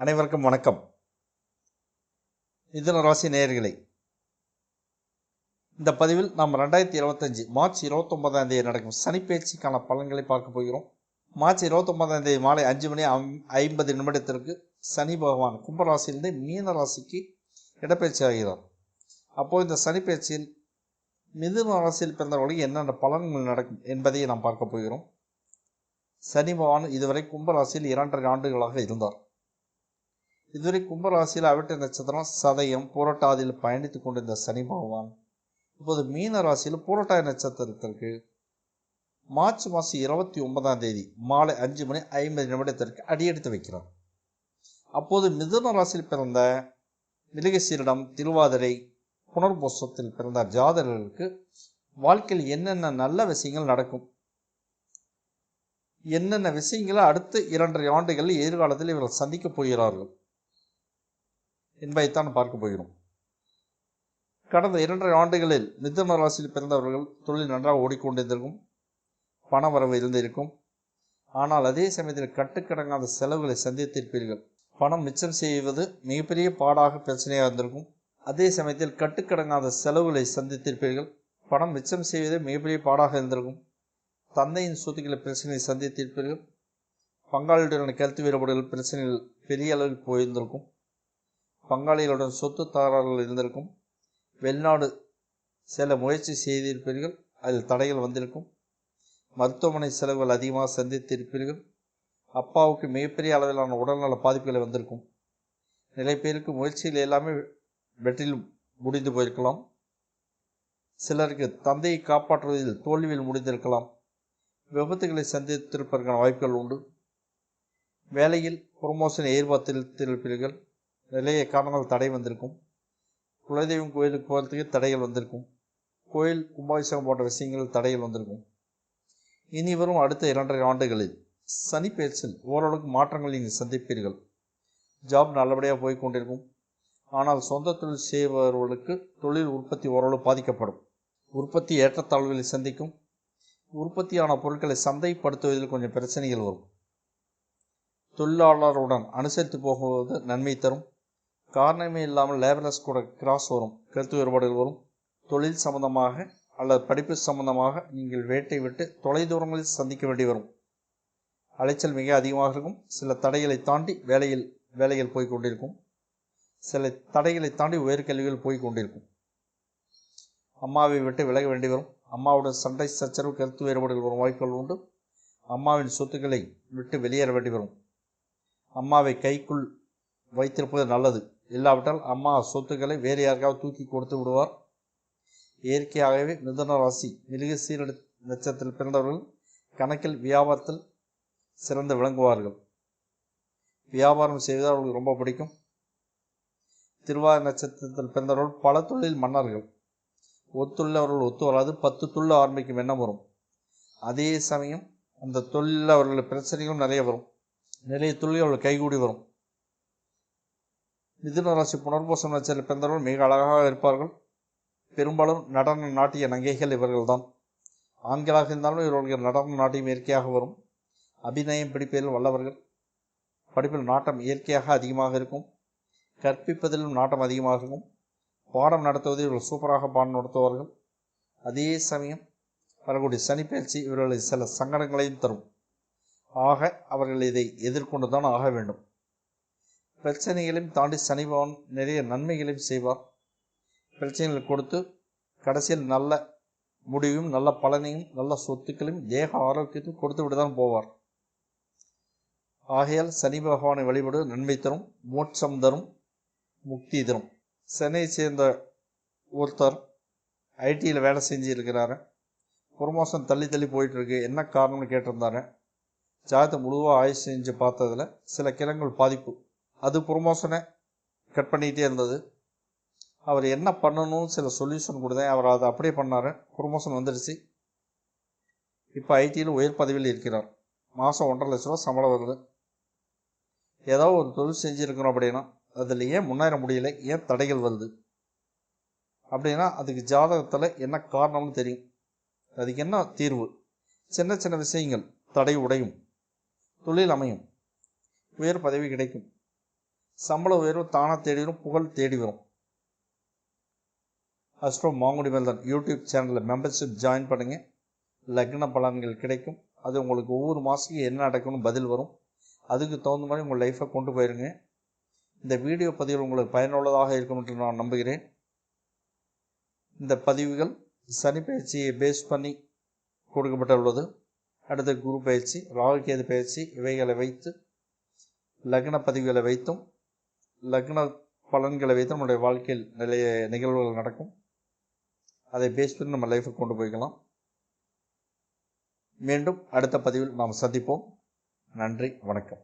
அனைவருக்கும் வணக்கம். மிதுன ராசி நேயர்களே, இந்த பதிவில் நாம் 2025 மார்ச் 29ஆம் தேதி நடக்கும் சனிப்பெயர்ச்சிக்கான பலன்களை பார்க்க போகிறோம். மார்ச் 29ஆம் தேதி மாலை 5:50 சனி பகவான் கும்பராசியிலிருந்து மீன ராசிக்கு இடப்பெயர்ச்சி ஆகிறார். அப்போது இந்த சனிப்பெயர்ச்சியில் மிதுன ராசியில் பிறந்தவர்களுக்கு என்னென்ன பலன்கள் நடக்கும் என்பதை நாம் பார்க்க போகிறோம். சனி பகவான் இதுவரை கும்பராசியில் 2.5 ஆண்டுகளாக இருந்தார். இதுவரை கும்பராசியில் அவிட்ட நட்சத்திரம், சதயம், புரட்டாதியில் பயணித்துக் கொண்டிருந்த சனி பகவான் இப்போது மீன ராசியில் புரட்டாதி நட்சத்திரத்திற்கு மார்ச் மாதம் 29ஆம் தேதி மாலை 5:50 அடியெடுத்து வைக்கிறார். அப்போது மிதுன ராசியில் பிறந்த மிருகசீரிடம், திருவாதிரை, புனர்பூசத்தில் பிறந்த ஜாதகர்களுக்கு வாழ்க்கையில் என்னென்ன நல்ல விஷயங்கள் நடக்கும், என்னென்ன விஷயங்களை அடுத்த 2.5 ஆண்டுகளில் எதிர்காலத்தில் இவர்கள் சந்திக்கப் போகிறார்கள் என்பதைத்தான் பார்க்க போகிறோம். கடந்த 2.5 ஆண்டுகளில் மிதுன ராசியில் பிறந்தவர்கள் தொழில் நன்றாக ஓடிக்கொண்டிருந்திருக்கும், பண வரவு இருந்திருக்கும். ஆனால் அதே சமயத்தில் கட்டுக்கடங்காத செலவுகளை சந்தித்திருப்பீர்கள். பணம் மிச்சம் செய்வது மிகப்பெரிய பாடாக பிரச்சனையாக இருந்திருக்கும். அதே சமயத்தில் கட்டுக்கடங்காத செலவுகளை சந்தித்திருப்பீர்கள். பணம் மிச்சம் செய்வது மிகப்பெரிய பாடாக இருந்திருக்கும். தந்தையின் சொத்துக்களை பிரச்சனையை சந்தித்திருப்பீர்கள். பங்காளியுடன் கருத்து வேறுபாடுகள் பிரச்சனைகள் பெரிய அளவில் போயிருந்திருக்கும். பங்காளிகளுடன் சொத்து தகராறுகள் இருந்திருக்கும். வெளிநாடு செல்ல முயற்சி செய்திருப்பீர்கள், அதில் தடைகள் வந்திருக்கும். மருத்துவமனை செலவுகள் அதிகமாக சந்தித்திருப்பீர்கள். அப்பாவுக்கு மிகப்பெரிய அளவிலான உடல்நல பாதிப்புகளை வந்திருக்கும். நிறைய பேருக்கு முயற்சிகள் எல்லாமே வெற்றியில் முடிந்து போயிருக்கலாம். சிலருக்கு தந்தையை காப்பாற்றுவதில் தோல்வியில் முடிந்திருக்கலாம். விபத்துகளை சந்தித்திருப்பதற்கான வாய்ப்புகள் உண்டு. வேலையில் ப்ரொமோஷன் எதிர்பார்த்திருப்பீர்கள். நிறைய காரணங்கள் தடை வந்திருக்கும். குலதெய்வம் கோயிலுக்கு போகிறதுக்கு தடைகள் வந்திருக்கும். கோயில் கும்பாபிஷேகம் போன்ற விஷயங்கள் தடைகள் வந்திருக்கும். இனி வரும் அடுத்த 2.5 ஆண்டுகளில் சனி பெயர்ச்சியில் ஓரளவுக்கு மாற்றங்கள் நீங்கள் சந்திப்பீர்கள். ஜாப் நல்லபடியாக போய் கொண்டிருக்கும். ஆனால் சொந்த தொழில் செய்பவர்களுக்கு தொழில் உற்பத்தி ஓரளவு பாதிக்கப்படும். உற்பத்தி ஏற்றத்தாழ்வுகளை சந்திக்கும். உற்பத்தியான பொருட்களை சந்தைப்படுத்துவதில் கொஞ்சம் பிரச்சனைகள் வரும். தொழிலாளருடன் அனுசரித்து போகுவது நன்மை தரும். காரணமே இல்லாமல் லேபரஸ் கூட கிராஸ் வரும், கருத்து வேறுபாடுகள் வரும். தொழில் சம்பந்தமாக அல்லது படிப்பு சம்பந்தமாக நீங்கள் வேட்டை விட்டு தொலைதூரங்களில் சந்திக்க வேண்டி வரும். அலைச்சல் மிக அதிகமாக இருக்கும். சில தடைகளை தாண்டி வேலைகள் போய்கொண்டிருக்கும். சில தடைகளை தாண்டி உயர்கல்விகள் போய்கொண்டிருக்கும். அம்மாவை விட்டு விலக வேண்டி வரும். அம்மாவுடன் சண்டை சச்சரவு, கருத்து வேறுபாடுகள் வரும் வாய்ப்புகள் உண்டு. அம்மாவின் சொத்துக்களை விட்டு வெளியேற வேண்டி வரும். அம்மாவை கைக்குள் வைத்திருப்பது நல்லது. இல்லாவிட்டால் அம்மா சொத்துக்களை வேறு யாருக்காவது தூக்கி கொடுத்து விடுவார். இயற்கையாகவே மிதுன ராசி மிருகசீரிட நட்சத்திரத்தில் பிறந்தவர்கள் கணக்கில் வியாபாரத்தில் சிறந்து விளங்குவார்கள். வியாபாரம் செய்வது அவர்களுக்கு ரொம்ப பிடிக்கும். திருவாதிரை நட்சத்திரத்தில் பிறந்தவர்கள் பல தொழில் மன்னர்கள். ஒத்துள்ளவர்கள் ஒத்து வராது, 10 தொழில் ஆரம்பிக்கும் எண்ணம் வரும். அதே சமயம் அந்த தொழிலில் அவர்களுக்கு பிரச்சனைகளும் நிறைய வரும். நிறைய தொழில் அவர்கள் கைகூடி வரும். மிதுன ராசி புனர்பூசம் நட்சத்திரத்தில் பிறந்தவர்கள் மிக அழகாக இருப்பார்கள். பெரும்பாலும் நடன நாட்டிய நங்கைகள் இவர்கள்தான். ஆண்களாக இருந்தாலும் இவர்களுக்கு நடன நாட்டியம் இயற்கையாக வரும். அபிநயம் பிடிப்பதில் வல்லவர்கள். படிப்பில் நாட்டம் இயற்கையாக அதிகமாக இருக்கும். கற்பிப்பதிலும் நாட்டம் அதிகமாக இருக்கும். பாடம் நடத்துவதில் இவர்கள் சூப்பராக பாடம் நடத்துவார்கள். அதே சமயம் வரக்கூடிய சனிப்பெயர்ச்சி இவர்களுக்கு சில சங்கடங்களையும் தரும். ஆக அவர்கள் இதை எதிர்கொண்டு தான் ஆக வேண்டும். பிரச்சனைகளையும் தாண்டி சனி பகவான் நிறைய நன்மைகளையும் செய்வார். பிரச்சனைகளை கொடுத்து கடைசியில் நல்ல முடிவும், நல்ல பலனையும், நல்ல சொத்துக்களையும், தேக ஆரோக்கியத்தையும் கொடுத்து விட்டு தான் போவார். ஆகையால் சனி பகவானை வழிபடு நன்மை தரும், மோட்சம் தரும், முக்தி தரும். சென்னையை சேர்ந்த ஒருத்தர் ஐடியில் வேலை செஞ்சு இருக்கிறாரு. ப்ரொமோஷன் தள்ளி போயிட்டு இருக்கு, என்ன காரணம்னு கேட்டிருந்தாரு. ஜாதகத்தை முழுவாக ஆய்வு செஞ்சு பார்த்ததில் சில கிழங்குகள் பாதிப்பு, அது ப்ரொமோஷனை கட் பண்ணிக்கிட்டே இருந்தது. அவர் என்ன பண்ணணும் சில சொல்யூஷன் கொடுத்தேன். அவர் அதை அப்படியே பண்ணார். ப்ரொமோஷன் வந்துடுச்சு. இப்போ ஐடியில் உயர் பதவியில் இருக்கிறார். மாதம் 1.5 லட்ச ரூபா சம்பளம் வருது. ஏதாவது ஒரு தொழில் செஞ்சுருக்கிறோம் அப்படின்னா அதில் ஏன் முன்னேற முடியலை, ஏன் தடைகள் வருது அப்படின்னா அதுக்கு ஜாதகத்தில் என்ன காரணம்னு தெரியும். அதுக்கு என்ன தீர்வு. சின்ன சின்ன விஷயங்கள் தடை உடையும், தொழில் அமையும், உயர் பதவி கிடைக்கும். சம்பள உயர்வு தானாக தேடி வரும், புகழ் தேடி வரும். அஸ்ட்ரோ மாங்குடி வேல்தான் யூடியூப் சேனலில் மெம்பர்ஷிப் ஜாயின் பண்ணுங்கள். லக்ன பலன்கள் கிடைக்கும். அது உங்களுக்கு ஒவ்வொரு மாதத்துக்கு என்ன நடக்கும்னு பதில் வரும். அதுக்கு தகுந்த மாதிரி உங்கள் லைஃப்பை கொண்டு போயிருங்க. இந்த வீடியோ பதிவுகள் உங்களுக்கு பயனுள்ளதாக இருக்கும் என்று நான் நம்புகிறேன். இந்த பதிவுகள் சனி பயிற்சியை பேஸ் பண்ணி கொடுக்கப்பட்டுள்ளது. அடுத்த குரு பயிற்சி, ராகுகேது பயிற்சி இவைகளை வைத்து லக்ன பதிவுகளை வைத்தும் லக்ன பலன்களை வைத்து நம்முடைய வாழ்க்கையில் நிறைய நிகழ்வுகள் நடக்கும். அதை பேஸ் பண்ணி நம்ம லைஃபை கொண்டு போய்க்கலாம். மீண்டும் அடுத்த பதிவில் நாம் சந்திப்போம். நன்றி, வணக்கம்.